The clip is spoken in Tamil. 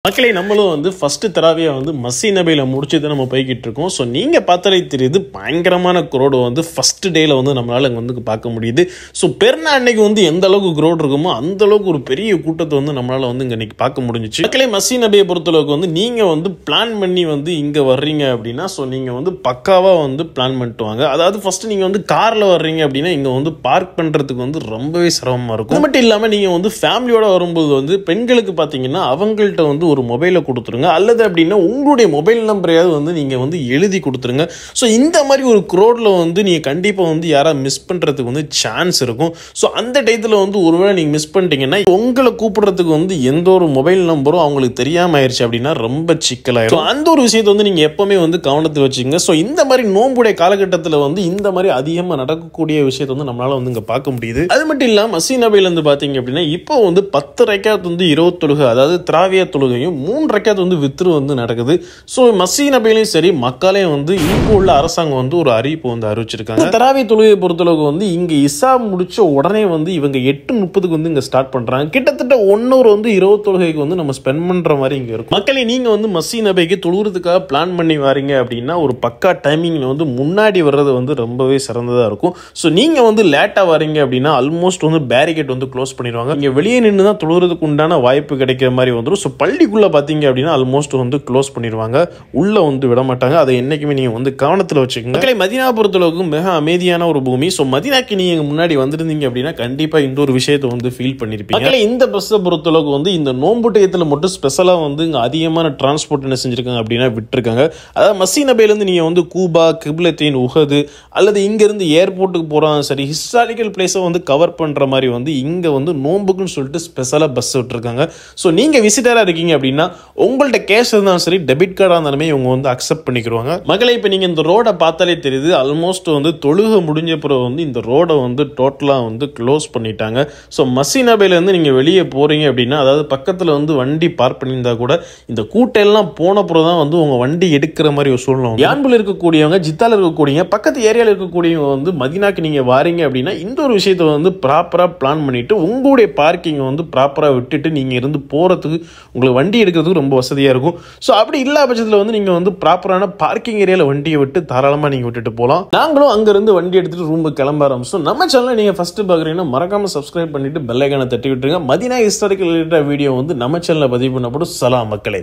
மக்களே நம்மளும் வந்து ஃபர்ஸ்ட் தராவியா வந்து மஸ்ஸி நபியில முடிச்சுட்டு நம்ம போய்கிட்டு இருக்கோம். ஸோ நீங்க பார்த்தாலே தெரியுது பயங்கரமான க்ரௌட் வந்து ஃபர்ஸ்ட் டேல வந்து நம்மளால இங்க வந்து பார்க்க முடியுது. ஸோ பெருநாள் அன்னைக்கு வந்து எந்த அளவுக்கு க்ரௌட் இருக்குமோ அந்த அளவுக்கு ஒரு பெரிய கூட்டத்தை வந்து நம்மளால வந்து இங்க இன்னைக்கு பார்க்க முடிஞ்சிச்சு. மக்களே மஸ்ஸி நபியை பொறுத்தளவுக்கு வந்து நீங்க வந்து பிளான் பண்ணி வந்து இங்க வர்றீங்க அப்படின்னா ஸோ நீங்க வந்து பக்காவா வந்து பிளான் பண்ணிட்டு வாங்க. அதாவது ஃபர்ஸ்ட் நீங்க வந்து கார்ல வர்றீங்க அப்படின்னா இங்க வந்து பார்க் பண்றதுக்கு வந்து ரொம்பவே சிரமமா இருக்கும். அது மட்டும் இல்லாம நீங்க வந்து ஃபேமிலியோட வரும்போது வந்து பெண்களுக்கு பாத்தீங்கன்னா அவங்கள்ட்ட வந்து ஒரு மொபைலை கொடுத்துருங்க, அல்லது அப்படின்னா உங்களுடைய மொபைல் நம்பரையாவது வந்து நீங்க வந்து எழுதி கொடுத்துருங்க. ஸோ இந்த மாதிரி ஒரு க்ரௌட்ல வந்து நீங்க கண்டிப்பா வந்து யாரா மிஸ் பண்றதுக்கு வந்து சான்ஸ் இருக்கும். ஸோ அந்த டயத்துல வந்து ஒருவேளை நீங்க மிஸ் பண்ணிட்டீங்கன்னா உங்களை கூப்பிடுறதுக்கு வந்து எந்த ஒரு மொபைல் நம்பரும் அவங்களுக்கு தெரியாம ஆயிடுச்சு அப்படின்னா ரொம்ப சிக்கலாயிரும். அந்த ஒரு விஷயத்தை வந்து நீங்க எப்பவுமே வந்து கவனத்தில் வச்சுக்கோங்க. ஸோ இந்த மாதிரி நோம்புடைய காலகட்டத்தில் வந்து இந்த மாதிரி அதிகமாக நடக்கக்கூடிய விஷயத்தை வந்து நம்மளால வந்து இங்க பார்க்க முடியுது. அது மட்டும் இல்லாம மஸ்ஸி நபியில இருந்து பாத்தீங்க அப்படின்னா இப்போ வந்து 10 ரக்காத் வந்து 20 தொழுகை, அதாவது திராவியா தொழுகையும் 3 ரக்காத் வந்து வித்ரு வந்து நடக்குது. ஸோ மஸ்ஸி நபியிலையும் சரி மக்களையும் வந்து இப்போ உள்ள அரசாங்கம் வந்து ஒரு அறிவிப்பு வந்து அறிவிச்சிருக்காங்க. திராவிய தொழுகையை பொறுத்தளவுக்கு வந்து இங்க இசா முடிச்ச உடனே வந்து இவங்க 8:30 வந்து இங்க ஸ்டார்ட் பண்றாங்க. கிட்டத்தட்ட 1 hour வந்து 20 தொழுகைக்கு வந்து நம்ம ஸ்பெண்ட் பண்ற மாதிரி இங்க இருக்கும். மக்களே நீங்க வந்து மஸ்ஸி நபிக்கு தொழுகிறதுக்காக பிளான் பண்ணி வரீங்க அப்படின்னா ஒரு பக்கா டைமிங்ல வந்து முன்னாடி வர்றது வந்து ரொம்பவே சிறந்ததா இருக்கும். ஸோ நீங்க வந்து லேட்டா வரீங்க அப்படின்னா ஆல்மோஸ்ட் வந்து பேரிகேட் வந்து க்ளோஸ் பண்ணிடுவாங்க. இங்க வெளியே நின்று தான் தொழுகிறதுக்கு உண்டான வாய்ப்பு கிடைக்கிற மாதிரி வந்துடும். ஸோ பள்ளிக்குள்ள பாத்தீங்க அப்படின்னா ஆல்மோஸ்ட் வந்து க்ளோஸ் பண்ணிடுவாங்க, உள்ள வந்து விட மாட்டாங்க. அதை என்னைக்குமே நீங்க வந்து கவனத்தில் வச்சுக்கோங்க. மக்களே மதீனா பொறுத்தளவுக்கு மிக அமைதியான ஒரு பூமி. ஸோ மதீனாக்கு நீங்க முன்னாடி வந்திருந்தீங்க அப்படின்னா கண்டிப்பா இந்த ஒரு விஷயத்தை வந்து ஃபீல் பண்ணிருப்பீங்க. மக்களே இந்த பஸ்ஸை பொறுத்தளவுக்கு வந்து இந்த நோன்பு டயத்துல மட்டும் ஸ்பெஷலா வந்து இங்க அதிகமான டிரான்ஸ்போர்ட் என்ன செஞ்சிருக்காங்க அப்படின்னா விட்டுருக்காங்க. அதாவது மஸ்ஸி நபியில இருந்து நீங்க வந்து கூபா, கிப்லத்தீன், உஹது அல்லது இங்க இருந்து ஏர்போர்ட்டுக்கு போறாங்க சரி ஹிஸ்டாரிக்கல் பிளேஸை வந்து கவர் பண்ற மாதிரி வந்து இங்க வந்து நோன்புக்குன்னு சொல்லிட்டு ஸ்பெஷலா பஸ் விட்டுருக்காங்க. ஸோ நீங்க விசிட்டரா இருக்கீங்க அப்படின்னா உங்கள்ட்ட கேஷ் இருந்தாலும் சரி டெபிட் கார்டா இருந்தாலுமே இவங்க வந்து அக்செப்ட் பண்ணிக்கிறாங்க. மகளே இப்ப நீங்க இந்த ரோட பார்த்தாலே தெரியுது ஆல்மோஸ்ட் வந்து தொழுகை முடிஞ்ச பிறகு வந்து இந்த ரோட வந்து டோட்டலா வந்து க்ளோஸ் பண்ணிட்டாங்க. ஸோ மஸ்ஸி நபியில இருந்து நீங்க வெளியே போறீங்க அப்படின்னா அதாவது பக்கத்துல வந்து வண்டி பார்க் பண்ணியிருந்தா கூட இந்த கூட்டம் எல்லாம் போன பிறகு தான் வந்து உங்க வண்டி எடுக்கிற மாதிரி ஒரு சூழ்நிலை. யான்புல இருக்கக்கூடியவங்க, ஜித்தால இருக்கக்கூடிய பக்கத்து ஏரியால இருக்கக்கூடியவங்க வந்து மதீனாக்கு நீங்க வாரீங்க அப்படின்னா இந்த ஒரு விஷயத்தை வந்து ப்ராப்பரா பிளான் பண்ணிட்டு உங்களுடைய பார்க்கிங் வந்து ப்ராப்பரா விட்டுட்டு நீங்க இருந்து போறதுக்கு உங்களுக்கு வண்டி எடுக்கிறதுக்கு ரொம்ப வசதியா இருக்கும். ஸோ அப்படி இல்லா பட்சத்தில் வந்து நீங்க வந்து ப்ராப்பரான பார்க்கிங் ஏரியால வண்டியை விட்டு தாராளமா நீங்க விட்டுட்டு போகலாம். நாங்களும் அங்க இருந்து வண்டி எடுத்துட்டு ரூமுக்கு கிளம்ப ஆரம்பிச்சோம். நம்ம சேனலை நீங்க ஃபர்ஸ்ட் பாக்குறீங்கன்னா மறக்காம சப்ஸ்கிரைப் பண்ணிட்டு பெல் ஐகானை தட்டி விட்டுருங்க. மதீனா ஹிஸ்டாரிக்கல் ரிலேட்டட் வீடியோ வந்து நம்ம சேனல்ல பதிவு பண்ணப்படும். சலாம் மக்களே.